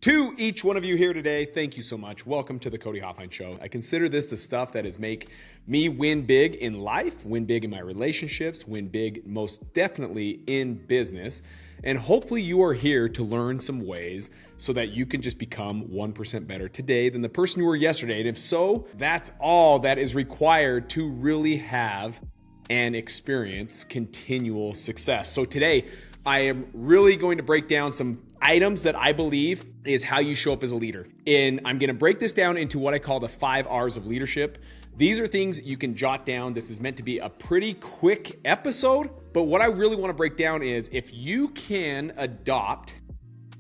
To each one of you here today, thank you so much. Welcome to the Cody Hofhine Show. I consider this the stuff that is make me win big in life, win big in my relationships, win big most definitely in business. And hopefully you are here to learn some ways so that you can just become 1% better today than the person you were yesterday. And if so, that's all that is required to really have and experience continual success. So today, I am really going to break down some items that I believe is how you show up as a leader. And I'm going to break this down into what I call the 5 R's of leadership. These are things you can jot down. This is meant to be a pretty quick episode, but what I really want to break down is if you can adopt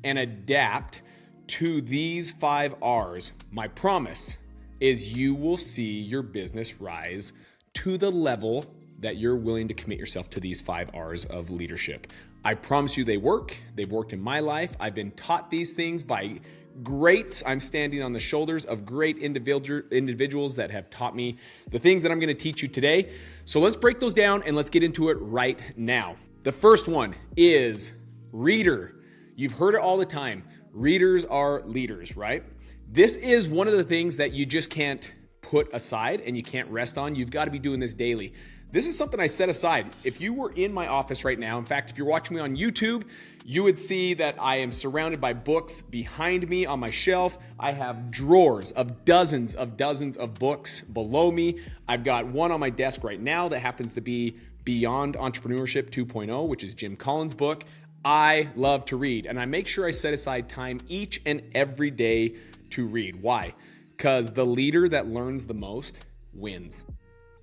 and adapt to these 5 R's, my promise is you will see your business rise to the level that you're willing to commit yourself to these 5 R's of leadership. I promise you they work. They've worked in my life. I've been taught these things by greats. I'm standing on the shoulders of great individuals that have taught me the things that I'm going to teach you today. So let's break those down and let's get into it right now. The first one is reader. You've heard it all the time. Readers are leaders, right? This is one of the things that you just can't put aside and you can't rest on. You've got to be doing this daily. This is something I set aside. If you were in my office right now, in fact, if you're watching me on YouTube, you would see that I am surrounded by books behind me on my shelf. I have drawers of dozens of books below me. I've got one on my desk right now that happens to be Beyond Entrepreneurship 2.0, which is Jim Collins' book. I love to read, and I make sure I set aside time each and every day to read. Why? Because the leader that learns the most wins.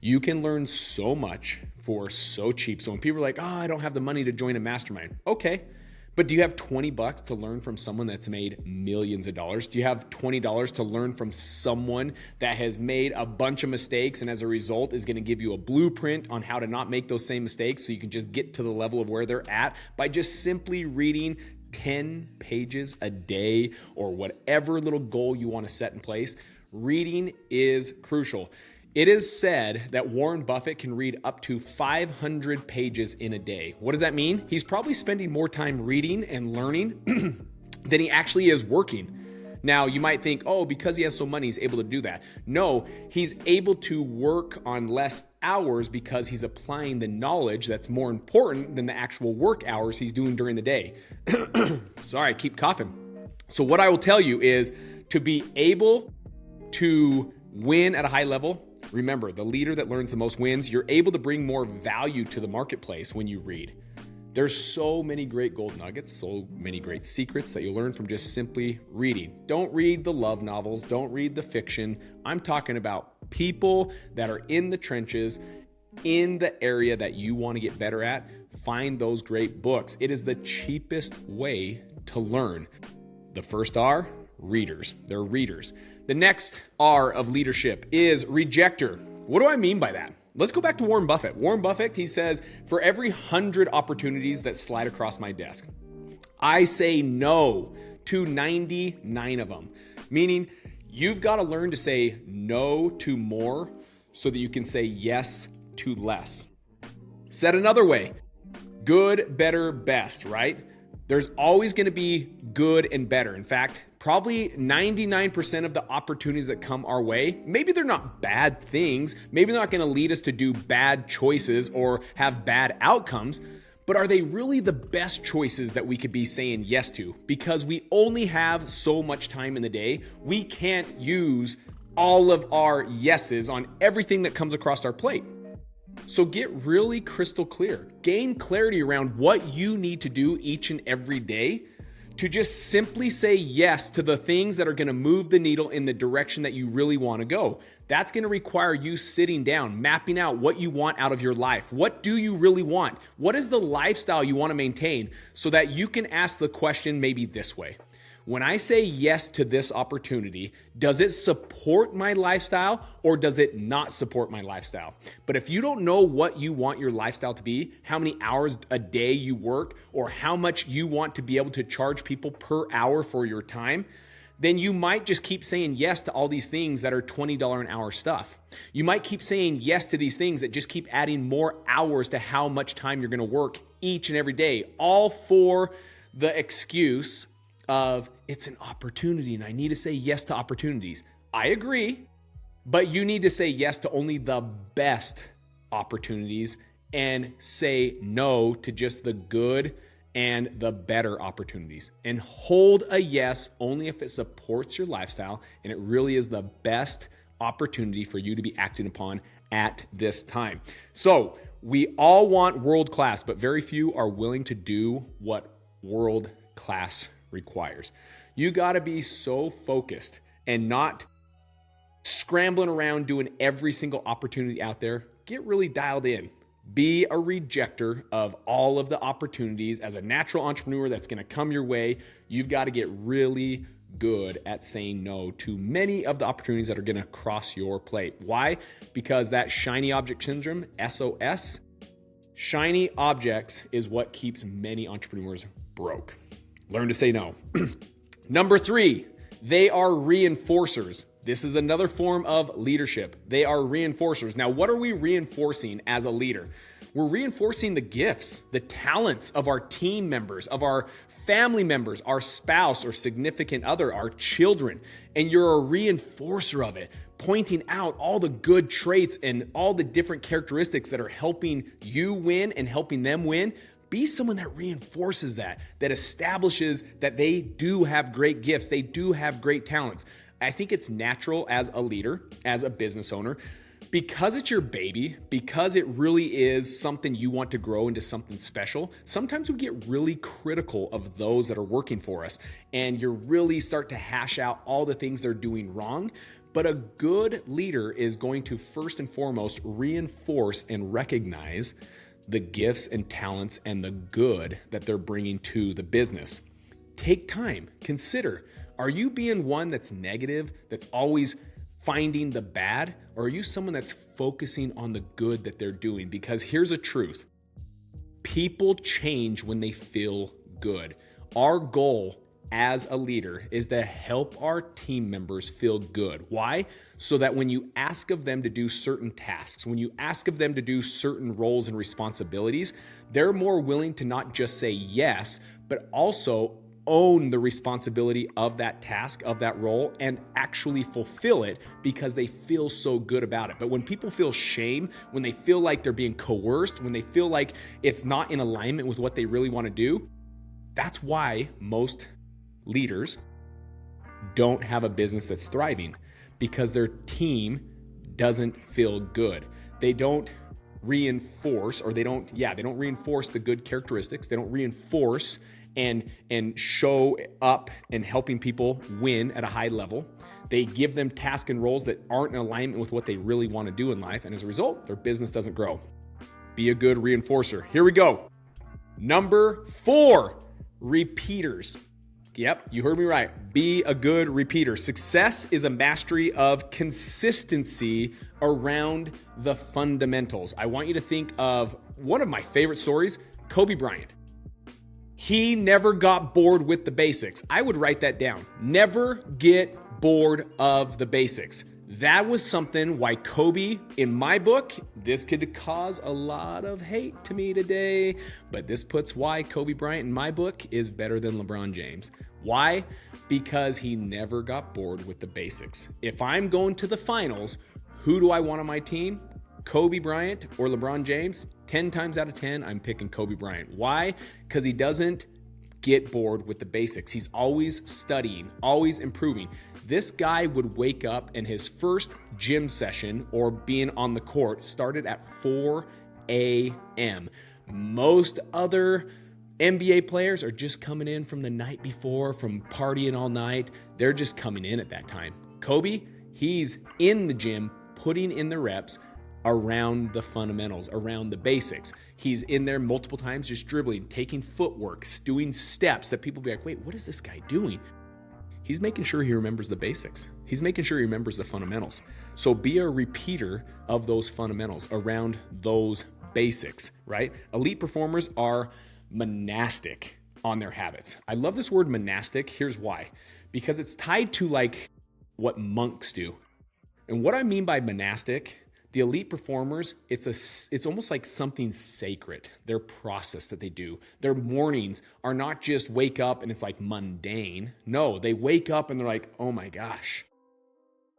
You can learn so much for so cheap. So when people are like, I don't have the money to join a mastermind. Okay, but do you have $20 to learn from someone that's made millions of dollars? Do you have $20 to learn from someone that has made a bunch of mistakes and as a result is going to give you a blueprint on how to not make those same mistakes so you can just get to the level of where they're at by just simply reading 10 pages a day or whatever little goal you want to set in place? Reading is crucial. It is said that Warren Buffett can read up to 500 pages in a day. What does that mean? He's probably spending more time reading and learning than he actually is working. Now, you might think, because he has so money, he's able to do that. No, he's able to work on less hours because he's applying the knowledge that's more important than the actual work hours he's doing during the day. Sorry, I keep coughing. So what I will tell you is to be able to win at a high level, remember, the leader that learns the most wins. You're able to bring more value to the marketplace when you read. There's so many great gold nuggets, so many great secrets that you learn from just simply reading. Don't read the love novels. Don't read the fiction. I'm talking about people that are in the trenches, in the area that you want to get better at. Find those great books. It is the cheapest way to learn. The first R, readers. They're readers. The next R of leadership is rejector. What do I mean by that? Let's go back to Warren Buffett. Warren Buffett, he says, for every 100 opportunities that slide across my desk, I say no to 99 of them. Meaning you've got to learn to say no to more so that you can say yes to less. Said another way, good, better, best, right? There's always going to be good and better. In fact, probably 99% of the opportunities that come our way, maybe they're not bad things. Maybe they're not going to lead us to do bad choices or have bad outcomes, but are they really the best choices that we could be saying yes to? Because we only have so much time in the day. We can't use all of our yeses on everything that comes across our plate. So get really crystal clear. Gain clarity around what you need to do each and every day to just simply say yes to the things that are going to move the needle in the direction that you really want to go. That's going to require you sitting down, mapping out what you want out of your life. What do you really want? What is the lifestyle you want to maintain so that you can ask the question maybe this way? When I say yes to this opportunity, does it support my lifestyle or does it not support my lifestyle? But if you don't know what you want your lifestyle to be, how many hours a day you work, or how much you want to be able to charge people per hour for your time, then you might just keep saying yes to all these things that are $20 an hour stuff. You might keep saying yes to these things that just keep adding more hours to how much time you're going to work each and every day, all for the excuse of it's an opportunity and I need to say yes to opportunities. I agree, but you need to say yes to only the best opportunities and say no to just the good and the better opportunities. And hold a yes only if it supports your lifestyle and it really is the best opportunity for you to be acting upon at this time. So we all want world class, but very few are willing to do what world class requires. You got to be so focused and not scrambling around doing every single opportunity out there. Get really dialed in. Be a rejecter of all of the opportunities. As a natural entrepreneur that's going to come your way, you've got to get really good at saying no to many of the opportunities that are going to cross your plate. Why? Because that shiny object syndrome, SOS, shiny objects is what keeps many entrepreneurs broke. Learn to say no. Number 3, they are reinforcers. This is another form of leadership. They are reinforcers. Now, what are we reinforcing as a leader? We're reinforcing the gifts, the talents of our team members, of our family members, our spouse or significant other, our children. And you're a reinforcer of it, pointing out all the good traits and all the different characteristics that are helping you win and helping them win. Be someone that reinforces that establishes that they do have great gifts, they do have great talents. I think it's natural as a leader, as a business owner, because it's your baby, because it really is something you want to grow into something special. Sometimes we get really critical of those that are working for us, and you really start to hash out all the things they're doing wrong. But a good leader is going to first and foremost reinforce and recognize the gifts and talents and the good that they're bringing to the business. Take time, consider. Are you being one that's negative, that's always finding the bad? Or are you someone that's focusing on the good that they're doing? Because here's a truth. People change when they feel good. Our goal as a leader is to help our team members feel good. Why? So that when you ask of them to do certain tasks, when you ask of them to do certain roles and responsibilities, they're more willing to not just say yes, but also own the responsibility of that task, of that role, and actually fulfill it because they feel so good about it. But when people feel shame, when they feel like they're being coerced, when they feel like it's not in alignment with what they really want to do, that's why most leaders don't have a business that's thriving, because their team doesn't feel good. They don't reinforce, or they don't reinforce the good characteristics. They don't reinforce and show up and helping people win at a high level. They give them tasks and roles that aren't in alignment with what they really want to do in life. And as a result, their business doesn't grow. Be a good reinforcer. Here we go. Number 4, repeaters. Yep, you heard me right. Be a good repeater. Success is a mastery of consistency around the fundamentals. I want you to think of one of my favorite stories, Kobe Bryant. He never got bored with the basics. I would write that down. Never get bored of the basics. That was something why Kobe, in my book, this could cause a lot of hate to me today, but this puts why Kobe Bryant in my book is better than LeBron James. Why? Because he never got bored with the basics. If I'm going to the finals, who do I want on my team? Kobe Bryant or LeBron James? 10 times out of 10, I'm picking Kobe Bryant. Why? Because he doesn't get bored with the basics. He's always studying, always improving. This guy would wake up and his first gym session or being on the court started at 4 a.m. Most other NBA players are just coming in from the night before, from partying all night. They're just coming in at that time. Kobe, he's in the gym, putting in the reps around the fundamentals, around the basics. He's in there multiple times, just dribbling, taking footwork, doing steps that people be like, wait, what is this guy doing? He's making sure he remembers the basics. He's making sure he remembers the fundamentals. So be a repeater of those fundamentals around those basics, right? Elite performers are monastic on their habits. I love this word monastic. Here's why. Because it's tied to like what monks do. And what I mean by monastic, The elite performers, it's almost like something sacred, their process that they do. Their mornings are not just wake up and it's like mundane. No, they wake up and they're like, oh my gosh,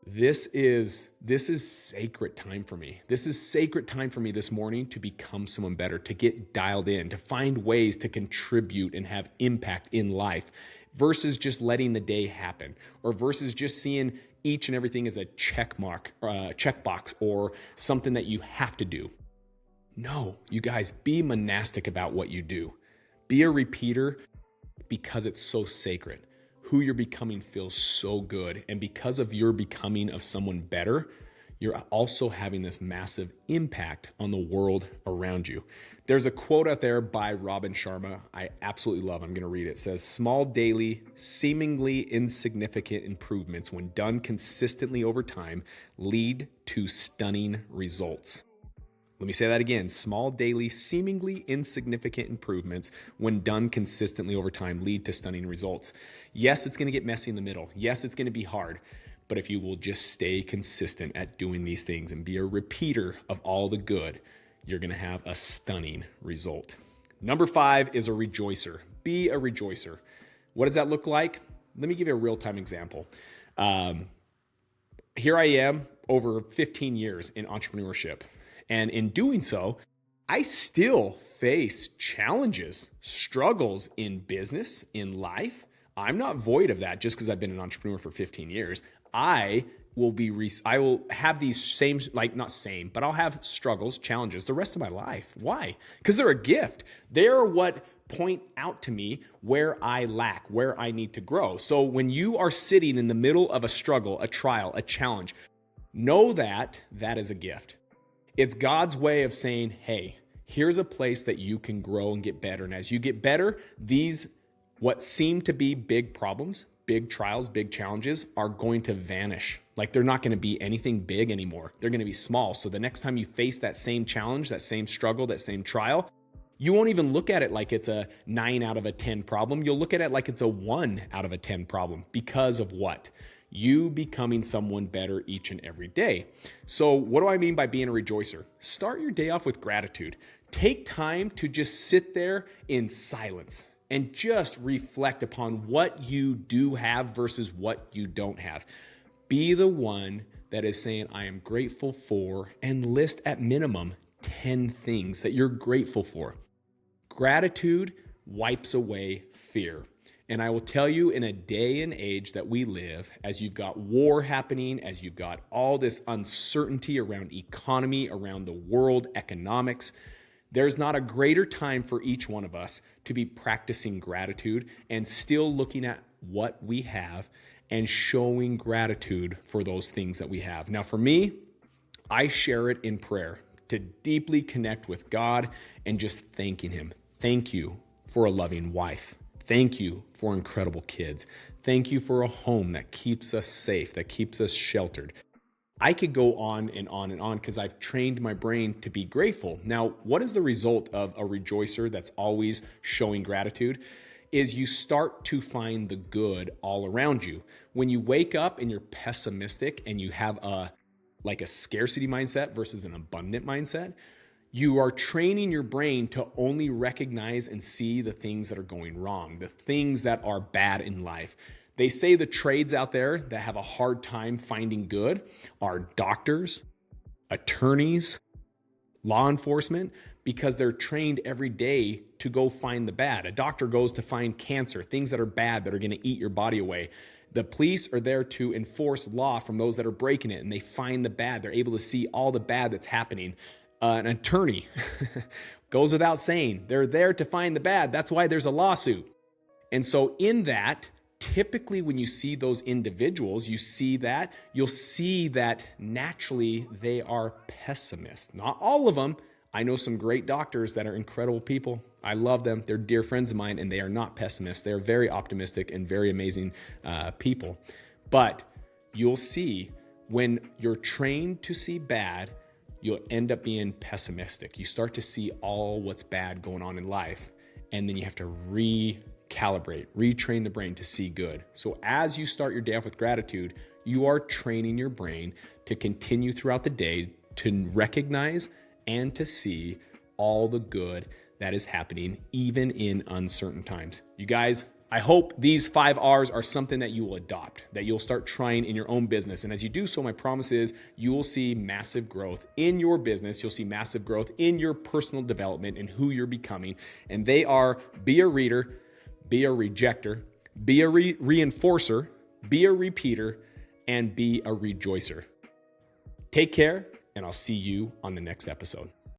this is sacred time for me. This is sacred time for me this morning to become someone better, to get dialed in, to find ways to contribute and have impact in life versus just letting the day happen, or versus just seeing each and everything as a check mark, checkbox, or something that you have to do. No, you guys, be monastic about what you do. Be a repeater because it's so sacred. Who you're becoming feels so good. And because of your becoming of someone better, you're also having this massive impact on the world around you. There's a quote out there by Robin Sharma I absolutely love. I'm going to read it. It says, small daily, seemingly insignificant improvements when done consistently over time lead to stunning results. Let me say that again. Small daily, seemingly insignificant improvements when done consistently over time lead to stunning results. Yes, it's going to get messy in the middle. Yes, it's going to be hard. But if you will just stay consistent at doing these things and be a repeater of all the good, you're going to have a stunning result. Number 5 is a rejoicer. Be a rejoicer. What does that look like? Let me give you a real-time example. Here I am over 15 years in entrepreneurship. And in doing so, I still face challenges, struggles in business, in life. I'm not void of that just because I've been an entrepreneur for 15 years. I will have these same, but I'll have struggles, challenges the rest of my life. Why? Because they're a gift. They're what point out to me where I lack, where I need to grow. So when you are sitting in the middle of a struggle, a trial, a challenge, know that that is a gift. It's God's way of saying, hey, here's a place that you can grow and get better. And as you get better, these, what seem to be big problems, big trials, big challenges are going to vanish. Like they're not going to be anything big anymore. They're going to be small. So the next time you face that same challenge, that same struggle, that same trial, you won't even look at it like it's a 9 out of a 10 problem. You'll look at it like it's a 1 out of a 10 problem because of what? You becoming someone better each and every day. So what do I mean by being a rejoicer? Start your day off with gratitude. Take time to just sit there in silence and just reflect upon what you do have versus what you don't have. Be the one that is saying, I am grateful for, and list at minimum 10 things that you're grateful for. Gratitude wipes away fear. And I will tell you, in a day and age that we live, as you've got war happening, as you've got all this uncertainty around economy, around the world, economics, there's not a greater time for each one of us to be practicing gratitude and still looking at what we have and showing gratitude for those things that we have. Now, for me, I share it in prayer to deeply connect with God and just thanking Him. Thank you for a loving wife. Thank you for incredible kids. Thank you for a home that keeps us safe, that keeps us sheltered. I could go on and on and on because I've trained my brain to be grateful. Now, what is the result of a rejoicer that's always showing gratitude? Is you start to find the good all around you. When you wake up and you're pessimistic and you have a scarcity mindset versus an abundant mindset, you are training your brain to only recognize and see the things that are going wrong, the things that are bad in life. They say the trades out there that have a hard time finding good are doctors, attorneys, law enforcement, because they're trained every day to go find the bad. A doctor goes to find cancer, things that are bad that are going to eat your body away. The police are there to enforce law from those that are breaking it, and they find the bad. They're able to see all the bad that's happening. An attorney goes without saying, they're there to find the bad. That's why there's a lawsuit. And so in that, typically when you see those individuals, you'll see that naturally they are pessimists. Not all of them. I know some great doctors that are incredible people. I love them. They're dear friends of mine, and they are not pessimists. They are very optimistic and very amazing people. But you'll see when you're trained to see bad, you'll end up being pessimistic. You start to see all what's bad going on in life, and then you have to recalibrate, retrain the brain to see good. So as you start your day off with gratitude, you are training your brain to continue throughout the day to recognize and to see all the good that is happening, even in uncertain times. You guys, I hope these 5 R's are something that you will adopt, that you'll start trying in your own business. And as you do so, my promise is you will see massive growth in your business. You'll see massive growth in your personal development and who you're becoming. And they are: be a reader, be a rejecter, be a reinforcer, be a repeater, and be a rejoicer. Take care, and I'll see you on the next episode.